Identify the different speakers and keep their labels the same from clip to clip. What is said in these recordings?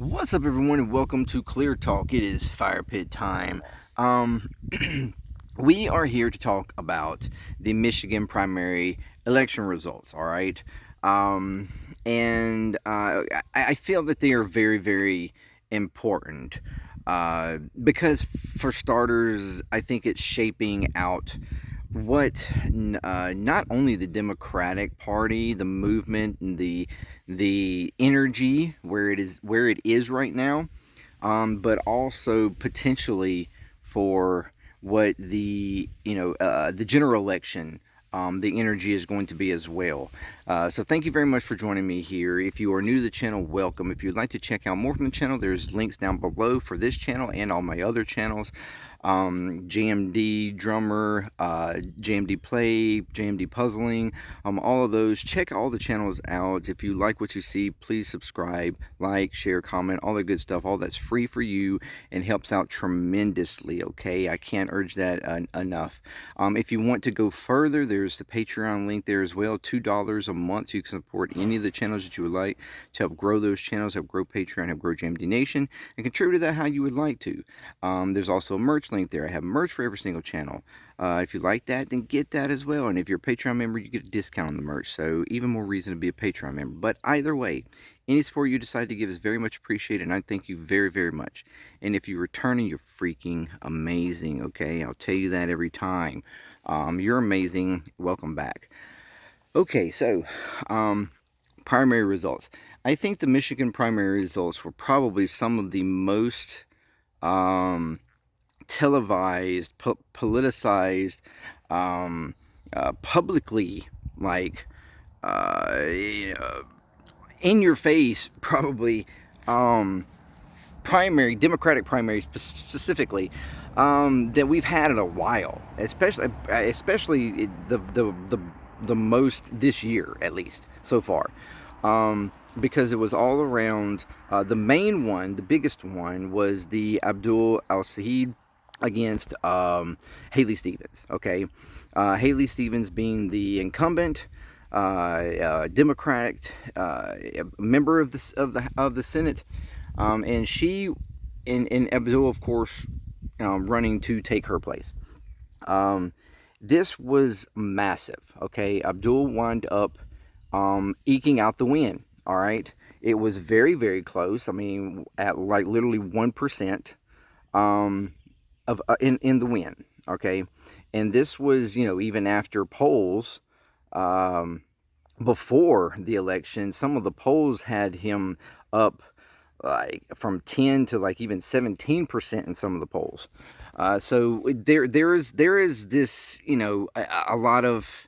Speaker 1: What's up, everyone, and welcome to Clear Talk. It is fire pit time. Um, we are here to talk about the Michigan primary election results. All right, and I feel that they are very, very important because, for starters, I think it's shaping out what not only the Democratic Party, the movement, and the energy where it is right now, but also potentially for what the general election. The energy is going to be as well. So thank you very much for joining me here. If you are new to the channel, welcome. If you'd like to check out more from the channel, there's links down below for this channel and all my other channels. JMD Drummer, JMDPLAY, JMD Puzzling, all of those. Check all the channels out. If you like what you see, please subscribe, like, share, comment, all the good stuff. All that's free for you and helps out tremendously, okay? I can't urge that enough. If you want to go further, there's the Patreon link there as well, $2 a month. So you can support any of the channels that you would like to help grow those channels, help grow Patreon, help grow JMD Nation, and contribute to that how you would like to. There's also a merch link there. I have merch for every single channel. If you like that, then get that as well. And if you're a Patreon member, you get a discount on the merch. So even more reason to be a Patreon member. But either way, any support you decide to give is very much appreciated, and I thank you very, very much. And if you're returning, you're freaking amazing, okay? I'll tell you that every time. You're amazing. Welcome back. Okay, so primary results. I think the Michigan primary results were probably some of the most televised, politicized, publicly, like, in your face, probably, Democratic primaries specifically, that we've had in a while, especially the most this year, at least so far, because it was all around. The main one, the biggest one, was the Abdul al-Saeed against Haley Stevens. Okay, Haley Stevens being the incumbent Democrat member of the Senate, and she and Abdul, of course, running to take her place. This was massive. Okay, Abdul wound up eking out the win. All right, it was very, very close. I mean, at like literally 1%. Of in the win, okay, and this was, even after polls, before the election, some of the polls had him up like from 10 to like even 17% in some of the polls. So there is this, a lot of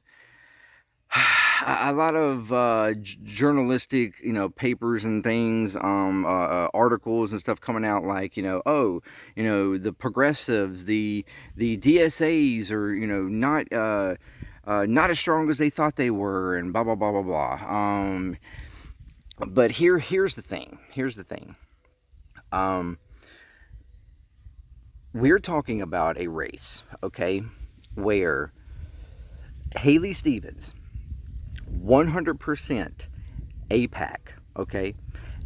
Speaker 1: journalistic, papers and things, articles and stuff coming out, like, the progressives, the DSAs are, not as strong as they thought they were, and blah blah blah blah blah. But here's the thing. We're talking about a race, okay, where Haley Stevens, 100% AIPAC, okay?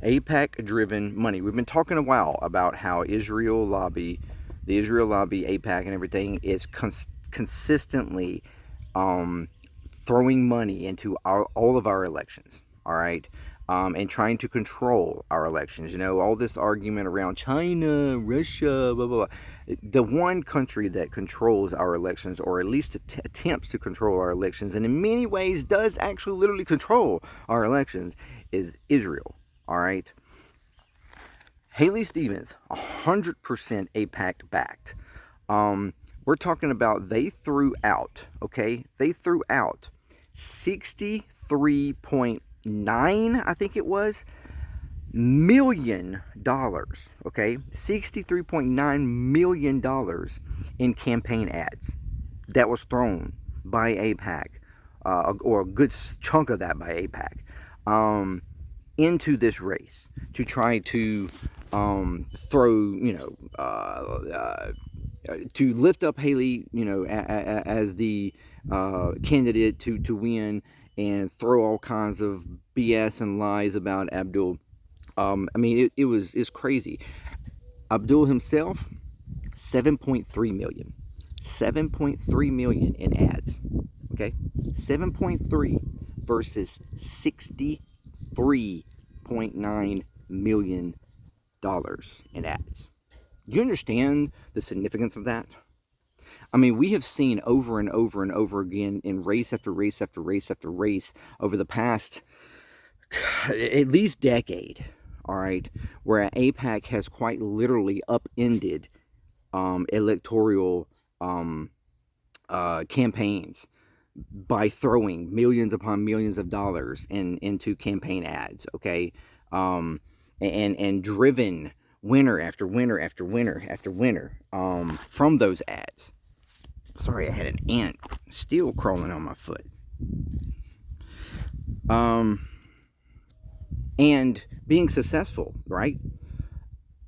Speaker 1: AIPAC driven money. We've been talking a while about how the Israel lobby, AIPAC, and everything is consistently throwing money into all of our elections, all right? And trying to control our elections. All this argument around China, Russia, blah, blah, blah. The one country that controls our elections, or at least attempts to control our elections, and in many ways does actually literally control our elections, is Israel, all right? Haley Stevens, 100% AIPAC backed. We're talking about they threw out 63.9, I think it was, $1 million, okay? $63.9 million in campaign ads that was thrown by AIPAC, or a good chunk of that by AIPAC, into this race to try to throw, to lift up Haley, as the candidate to win, and throw all kinds of BS and lies about Abdul I mean, it's crazy. Abdul himself, 7.3 million. 7.3 million in ads. Okay? 7.3 versus $63.9 million in ads. You understand the significance of that? I mean, we have seen over and over and over again in race after race after race after race over the past at least decade, all right, where AIPAC has quite literally upended electoral campaigns by throwing millions upon millions of dollars into campaign ads, okay, and driven winner after winner after winner after winner from those ads. Sorry, I had an ant still crawling on my foot. And being successful, right?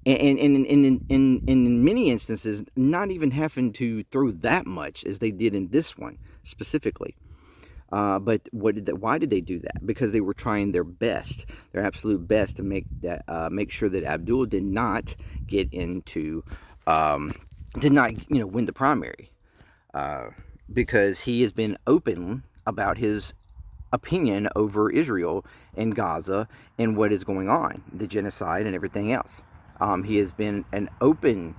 Speaker 1: And in many instances, not even having to throw that much as they did in this one specifically. But why did they do that? Because they were trying their best, their absolute best, to make sure that Abdul did not get into, did not win the primary, because he has been open about his opinion over Israel and Gaza and what is going on, the genocide and everything else. He has been an open,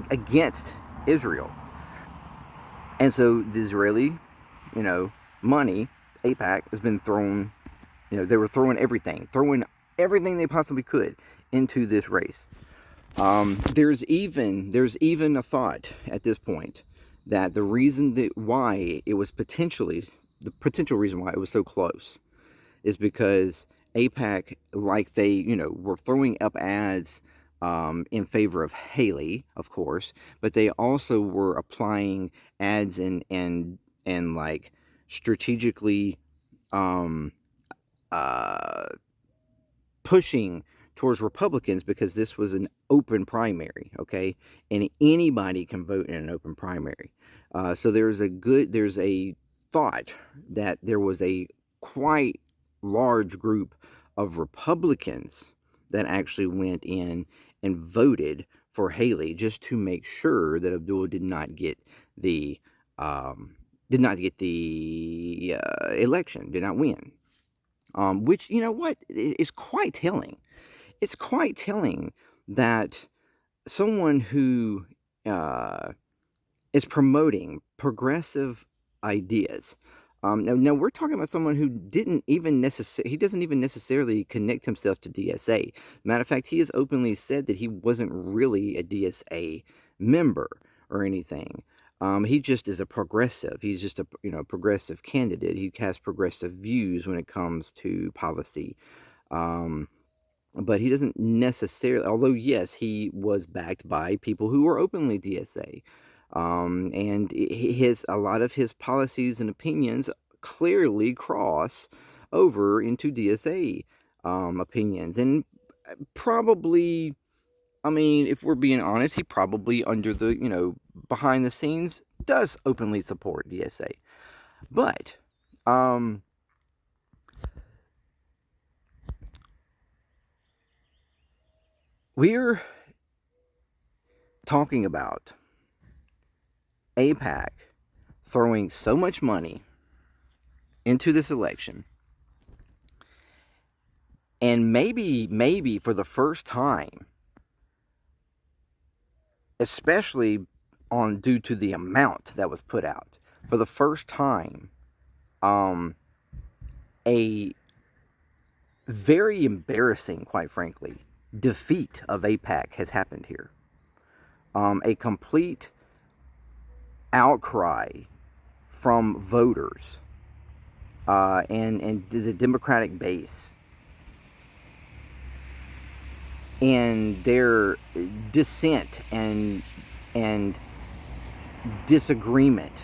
Speaker 1: against Israel. And so the Israeli, money, AIPAC, has been thrown, they were throwing everything they possibly could into this race. There's even a thought at this point that the reason that why it was the potential reason why it was so close is because AIPAC, like they, were throwing up ads in favor of Haley, of course, but they also were applying ads and like strategically pushing towards Republicans, because this was an open primary, okay, and anybody can vote in an open primary. So there's a thought that there was a quite large group of Republicans that actually went in and voted for Haley just to make sure that Abdul did not get the election, did not win. Which, you know what, is quite telling. It's quite telling that someone who is promoting progressive ideas. Now we're talking about someone who doesn't even necessarily connect himself to DSA. Matter of fact, he has openly said that he wasn't really a DSA member or anything. He just is a progressive. He's just a progressive candidate. He has progressive views when it comes to policy. But he doesn't necessarily, although yes, he was backed by people who were openly DSA. And a lot of his policies and opinions clearly cross over into DSA opinions. And probably, I mean, if we're being honest, he probably under the, behind the scenes does openly support DSA. But, we're talking about AIPAC throwing so much money into this election, and maybe for the first time, especially due to the amount that was put out, for the first time, a very embarrassing, quite frankly, defeat of AIPAC has happened here. A complete outcry from voters and the Democratic base, and their dissent and disagreement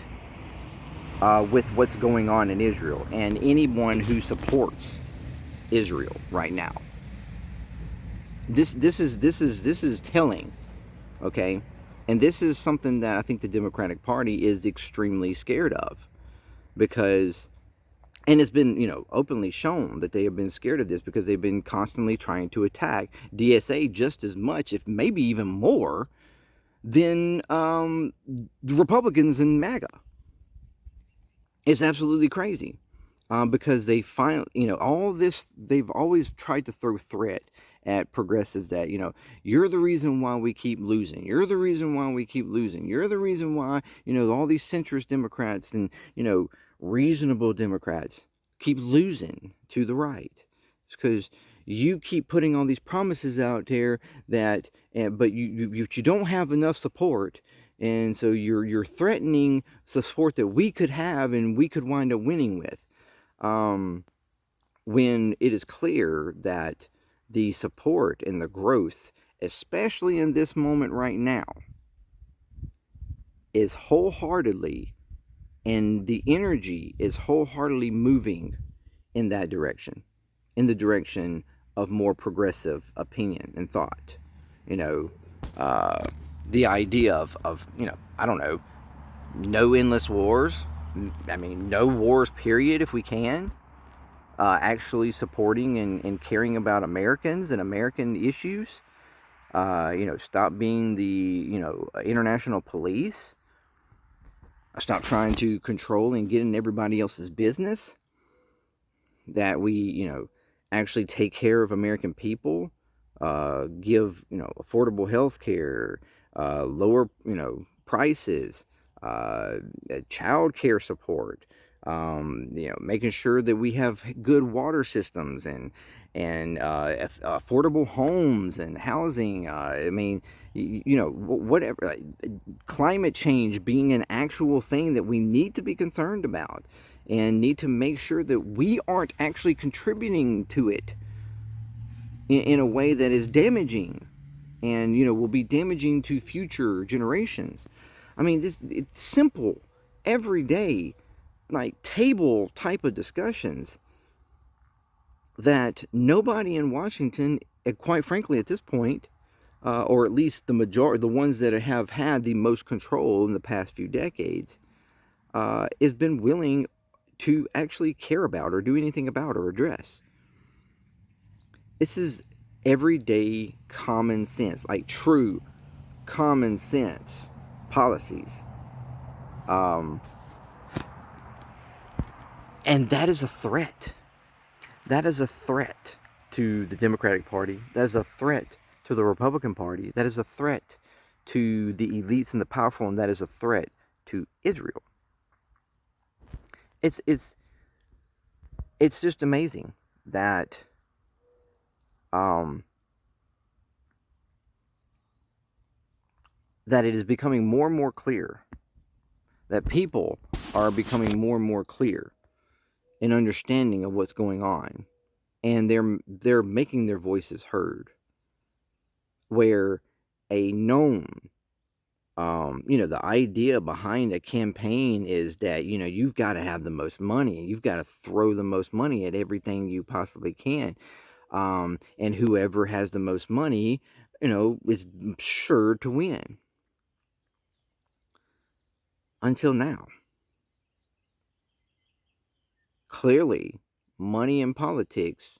Speaker 1: with what's going on in Israel, and anyone who supports Israel right now. This is telling, okay? And this is something that I think the Democratic Party is extremely scared of, because And it's been, openly shown that they have been scared of this because they've been constantly trying to attack DSA just as much, if maybe even more, than the Republicans in MAGA. It's absolutely crazy. Because they find, all this, they've always tried to throw threat at progressives that, you're the reason why we keep losing. You're the reason why we keep losing. You're the reason why, all these centrist Democrats and, reasonable Democrats keep losing to the right. It's because you keep putting all these promises out there that, but you don't have enough support. And so you're threatening support that we could have and we could wind up winning with. When it is clear that the support and the growth, especially in this moment right now, is wholeheartedly, and the energy is wholeheartedly moving in that direction, in the direction of more progressive opinion and thought. The idea of I don't know, no endless wars. I mean, no wars, period, if we can. Actually supporting and caring about Americans and American issues. Stop being the, international police. Stop trying to control and get in everybody else's business. That we, actually take care of American people. Give, affordable health care, lower, prices, child care support, making sure that we have good water systems and affordable homes and housing. I mean, whatever. Climate change being an actual thing that we need to be concerned about and need to make sure that we aren't actually contributing to it in a way that is damaging and, will be damaging to future generations. I mean, it's simple, everyday, like table type of discussions that nobody in Washington, quite frankly, at this point, or at least the majority, the ones that have had the most control in the past few decades, has been willing to actually care about or do anything about or address. This is everyday common sense, like true common sense policies. And that is a threat. That is a threat to the Democratic Party. That is a threat to the Republican Party. That is a threat to the elites and the powerful, and that is a threat to Israel. It's just amazing that that it is becoming more and more clear, that people are becoming more and more clear in understanding of what's going on, and they're making their voices heard. Where a known, the idea behind a campaign is that, you've got to have the most money. You've got to throw the most money at everything you possibly can. And whoever has the most money, is sure to win. Until now. Clearly, money in politics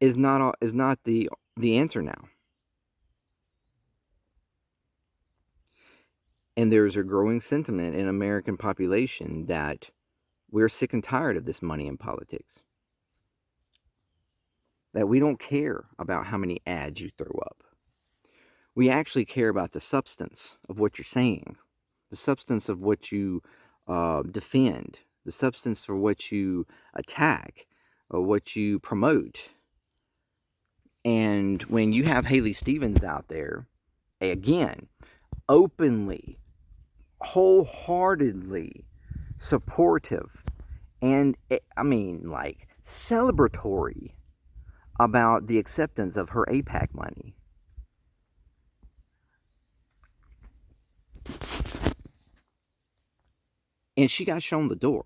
Speaker 1: is not the answer now. And there's a growing sentiment in American population that we're sick and tired of this money in politics. That we don't care about how many ads you throw up. We actually care about the substance of what you're saying, the substance of what you defend, the substance for what you attack or what you promote. And when you have Haley Stevens out there, again, openly, wholeheartedly supportive, and like celebratory about the acceptance of her AIPAC money. And she got shown the door.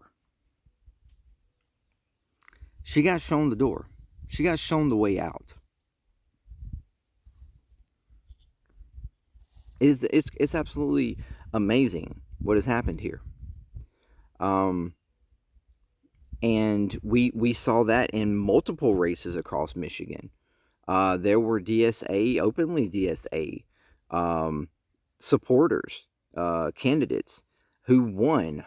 Speaker 1: She got shown the door. She got shown the way out. It's absolutely amazing what has happened here. Um, and we saw that in multiple races across Michigan. There were DSA, openly DSA um, supporters, candidates who won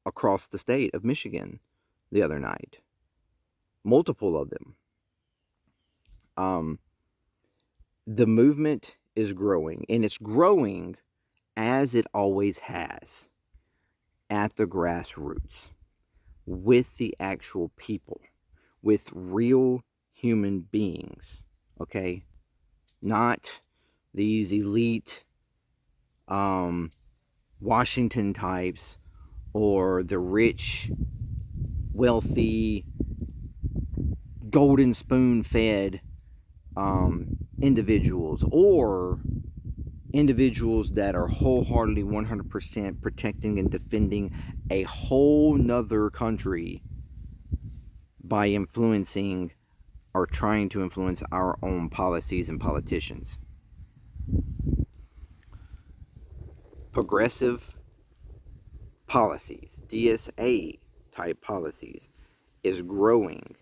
Speaker 1: across the state of Michigan the other night. Multiple of them. Um, the movement is growing, and it's growing as it always has, at the grassroots, with the actual people, with real human beings, okay? Not these elite Washington types or the rich, wealthy, golden spoon fed individuals, or individuals that are wholeheartedly 100% protecting and defending a whole nother country by influencing or trying to influence our own policies and politicians. Progressive policies, DSA type policies, is growing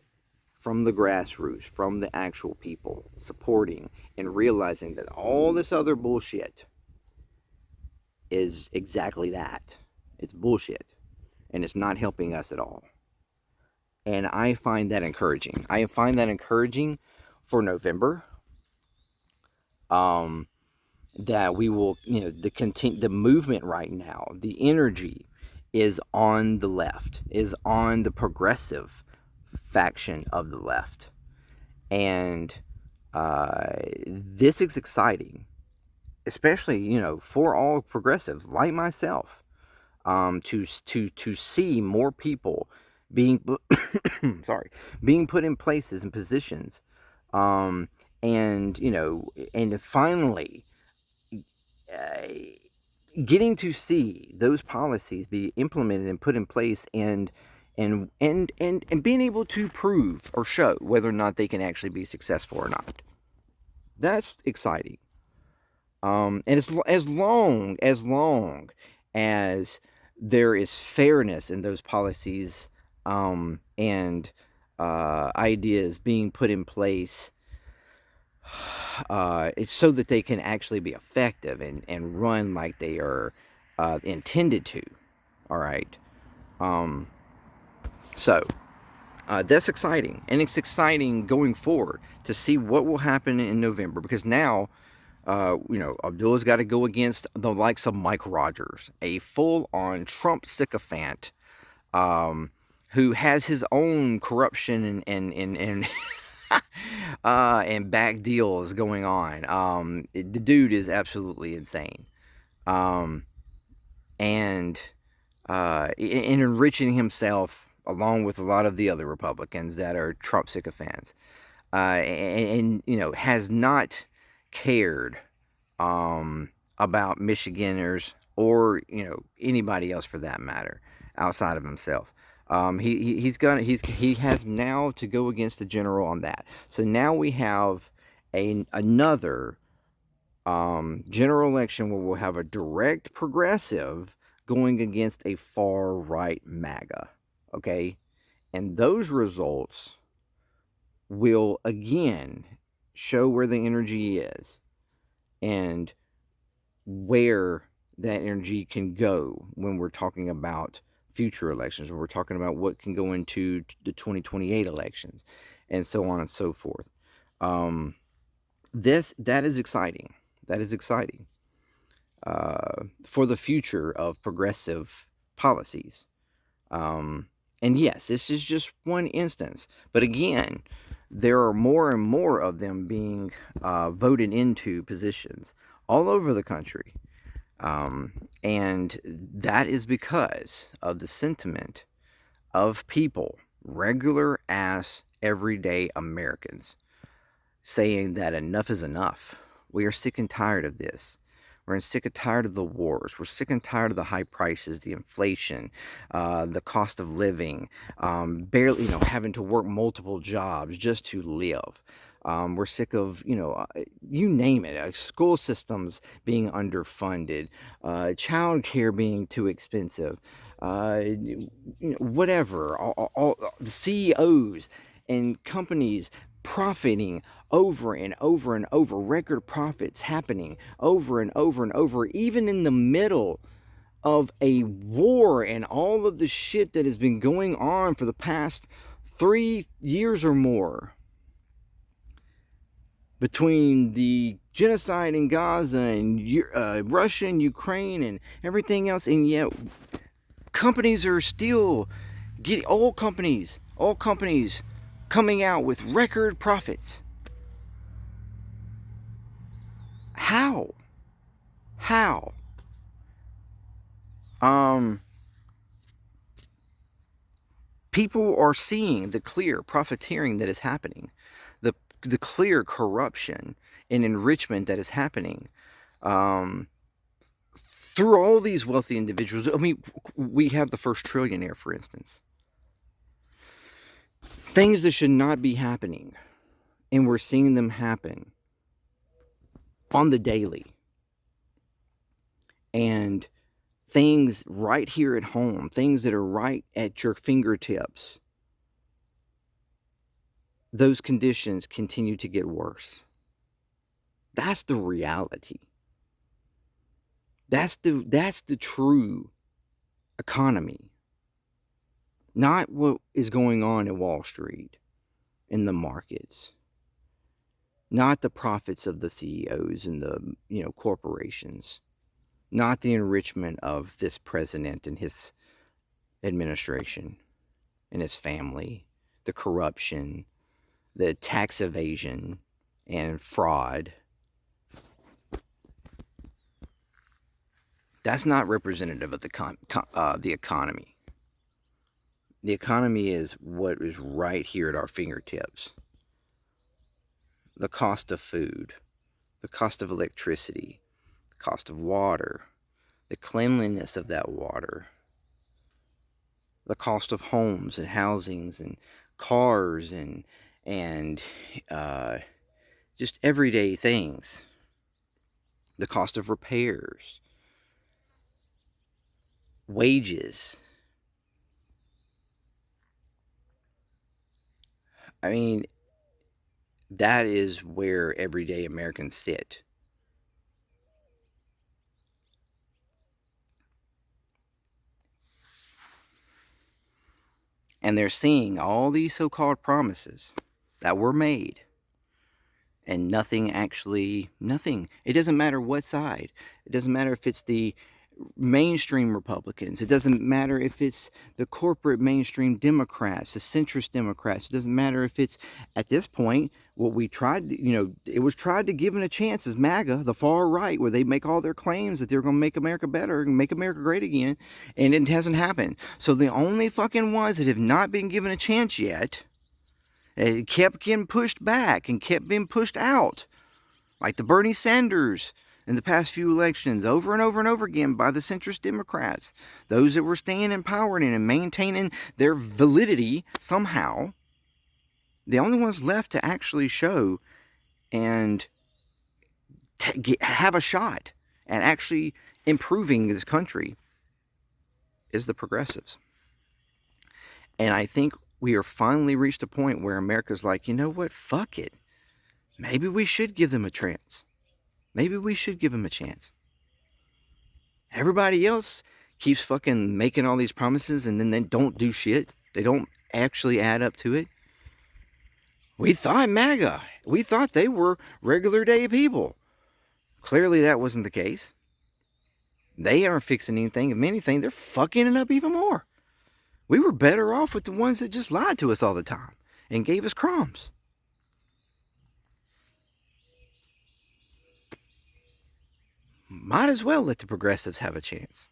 Speaker 1: from the grassroots, from the actual people, supporting and realizing that all this other bullshit is exactly that. It's bullshit, and it's not helping us at all. And I find that encouraging. I find that encouraging for November. That we will, the movement right now, the energy is on the left, is on the progressive faction of the left, and this is exciting, especially for all progressives like myself, to see more people being sorry, being put in places and positions, and and finally uh, getting to see those policies be implemented and put in place, and being able to prove or show whether or not they can actually be successful or not. That's exciting. And as long as there is fairness in those policies, and ideas being put in place, it's so that they can actually be effective and run like they are intended to. All right. Um, so that's exciting, and it's exciting going forward to see what will happen in November, because now Abdullah's got to go against the likes of Mike Rogers, a full-on Trump sycophant, who has his own corruption and and back deals going on. The dude is absolutely insane, um, and in enriching himself along with a lot of the other Republicans that are Trump sycophants, and has not cared about Michiganders, or anybody else for that matter outside of himself. He has now to go against the general on that. So now we have another general election where we'll have a direct progressive going against a far right MAGA. Okay, and those results will again show where the energy is, and where that energy can go when we're talking about future elections, when we're talking about what can go into the 2028 elections, and so on and so forth. That is exciting. That is exciting for the future of progressive policies. And yes, this is just one instance, but again, there are more and more of them being voted into positions all over the country. And that is because of the sentiment of people, regular ass, everyday Americans, saying that enough is enough. We are sick and tired of this. We're sick and tired of the wars. We're sick and tired of the high prices, the inflation, the cost of living, barely, having to work multiple jobs just to live. We're sick of, you name it, school systems being underfunded, child care being too expensive, whatever, all the CEOs and companies profiting over and over and over, record profits happening over and over and over, even in the middle of a war and all of the shit that has been going on for the past 3 years or more between the genocide in Gaza and Russia and Ukraine and everything else, and yet companies are still getting, all companies coming out with record profits. How? People are seeing the clear profiteering that is happening, the clear corruption and enrichment that is happening through all these wealthy individuals. I mean, we have the first trillionaire, for instance. Things that should not be happening, and we're seeing them happen on the daily. And things right here at home, things that are right at your fingertips, those conditions continue to get worse. That's the reality. That's the true economy. Not what is going on at Wall Street, in the markets. Not the profits of the CEOs and the corporations. Not the enrichment of this president and his administration and his family. The corruption, the tax evasion and fraud. That's not representative of the economy. The economy is what is right here at our fingertips. The cost of food, the cost of electricity, the cost of water, the cleanliness of that water, the cost of homes and housings and cars and just everyday things, the cost of repairs, wages. I mean, that is where everyday Americans sit. And they're seeing all these so-called promises that were made, and nothing. It doesn't matter what side. It doesn't matter if it's the mainstream Republicans. It doesn't matter if it's the corporate mainstream Democrats, the centrist Democrats. It doesn't matter if it's, at this point, what we tried, it was tried to give it a chance as MAGA, the far right, where they make all their claims that they're going to make America better and make America great again, and it hasn't happened. So the only fucking ones that have not been given a chance yet, it kept getting pushed back and kept being pushed out, like the Bernie Sanders in the past few elections, over and over and over again by the centrist Democrats, those that were staying in power and maintaining their validity somehow. The only ones left to actually show and have a shot at actually improving this country is the progressives. And I think we are finally reached a point where America's like, you know what, fuck it. Maybe we should give them a chance. Maybe we should give them a chance. Everybody else keeps fucking making all these promises and then they don't do shit. They don't actually add up to it. We thought MAGA. We thought they were regular day people. Clearly that wasn't the case. They aren't fixing anything. If anything, they're fucking it up even more. We were better off with the ones that just lied to us all the time and gave us crumbs. Might as well let the progressives have a chance.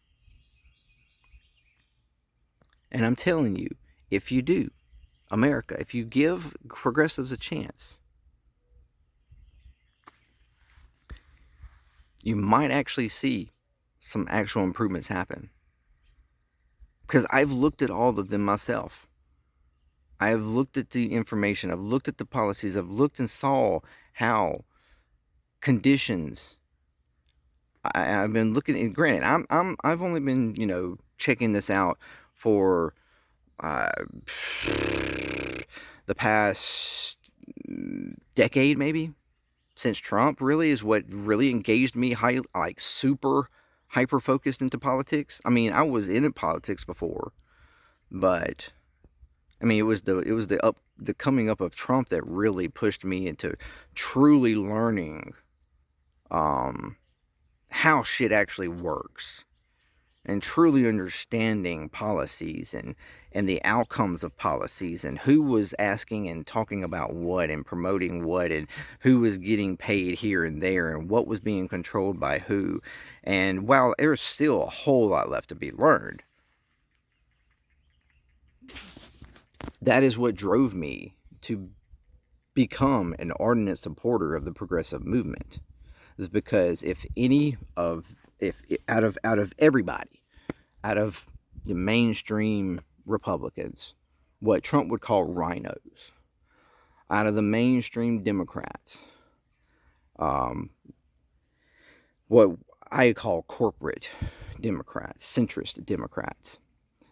Speaker 1: And I'm telling you, if you do, America, if you give progressives a chance, you might actually see some actual improvements happen. Because I've looked at all of them myself. I've looked at the information. I've looked at the policies. I've looked and saw how conditions. I've been looking. And granted, I've only been checking this out for uh, the past decade, maybe since Trump, really is what really engaged me, like super hyper focused into politics. I mean, I was in politics before, but I mean, it was the coming up of Trump that really pushed me into truly learning um, how shit actually works, and truly understanding policies and the outcomes of policies, and who was asking and talking about what and promoting what, and who was getting paid here and there, and what was being controlled by who. And while there's still a whole lot left to be learned, that is what drove me to become an ardent supporter of the progressive movement. Is because if out of everybody, out of the mainstream Republicans, what Trump would call rhinos, out of the mainstream Democrats, um, what I call corporate Democrats, centrist Democrats,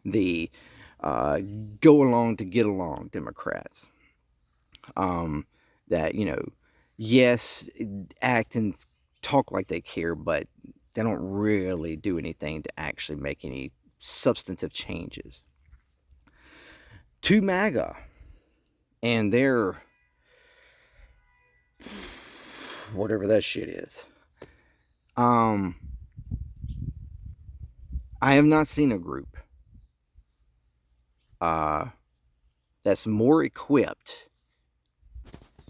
Speaker 1: the go along to get along Democrats, that, yes, act and talk like they care, but they don't really do anything to actually make any substantive changes. To MAGA and their whatever that shit is. I have not seen a group that's more equipped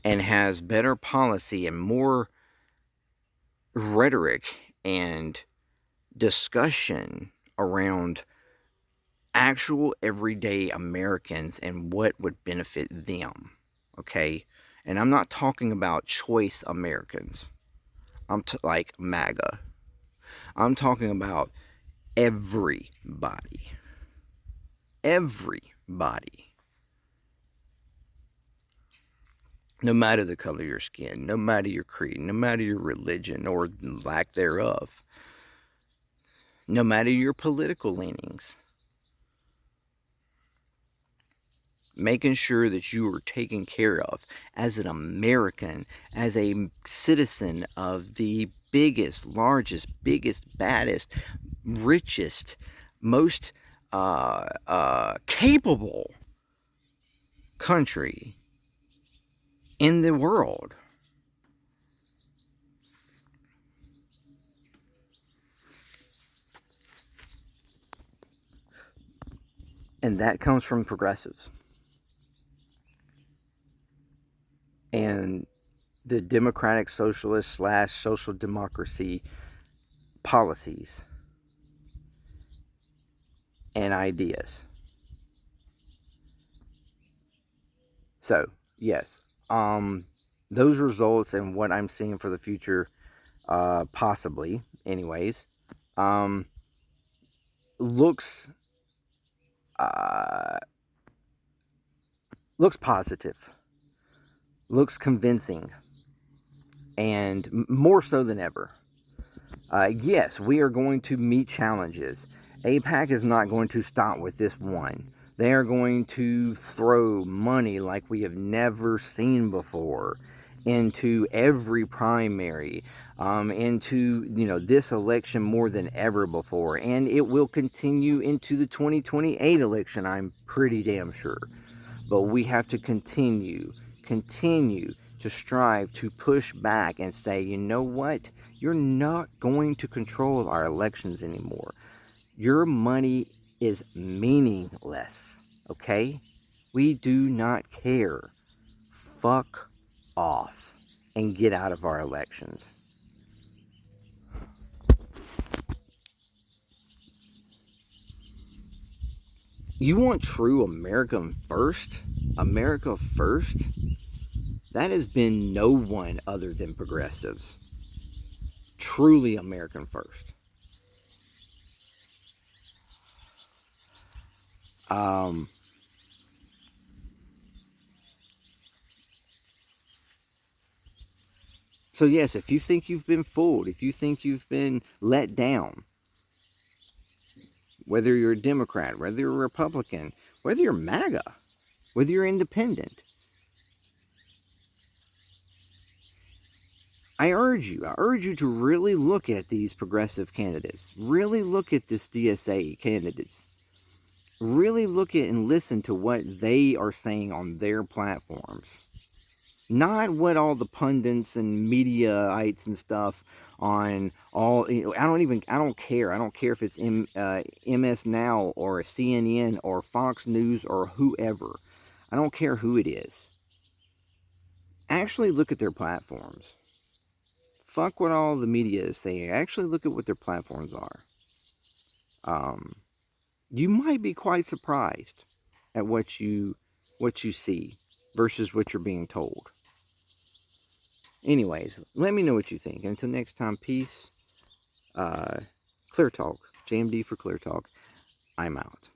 Speaker 1: and has better policy and more rhetoric and discussion around actual everyday Americans and what would benefit them. Okay? And I'm not talking about choice Americans. Like MAGA. I'm talking about everybody. Everybody. No matter the color of your skin, no matter your creed, no matter your religion or lack thereof, no matter your political leanings. Making sure that you are taken care of as an American, as a citizen of the biggest, largest, biggest, baddest, richest, most capable country in the world. And that comes from progressives and the democratic socialist / social democracy policies and ideas. So, yes, those results and what I'm seeing for the future, possibly, anyways, um, looks uh, looks positive, looks convincing, and more so than ever. Yes, we are going to meet challenges. AIPAC is not going to stop with this one. They are going to throw money like we have never seen before into every primary, into this election more than ever before, and it will continue into the 2028 election. I'm pretty damn sure. But we have to continue to strive to push back and say, you know what? You're not going to control our elections anymore. Your money is meaningless, okay? We do not care. Fuck off and get out of our elections. You want true American first? America first? That has been no one other than progressives. Truly American first. Um, so yes, if you think you've been fooled, if you think you've been let down, whether you're a Democrat, whether you're a Republican, whether you're MAGA, whether you're independent. I urge you to really look at these progressive candidates. Really look at this DSA candidates. Really look at and listen to what they are saying on their platforms. Not what all the pundits and mediaites and stuff on all, I don't care. I don't care if it's MS Now or CNN or Fox News or whoever. I don't care who it is. Actually look at their platforms. Fuck what all the media is saying. Actually look at what their platforms are. You might be quite surprised at what you see versus what you're being told. Anyways, let me know what you think. Until next time, peace. ClearTalk, JMD for ClearTalk. I'm out.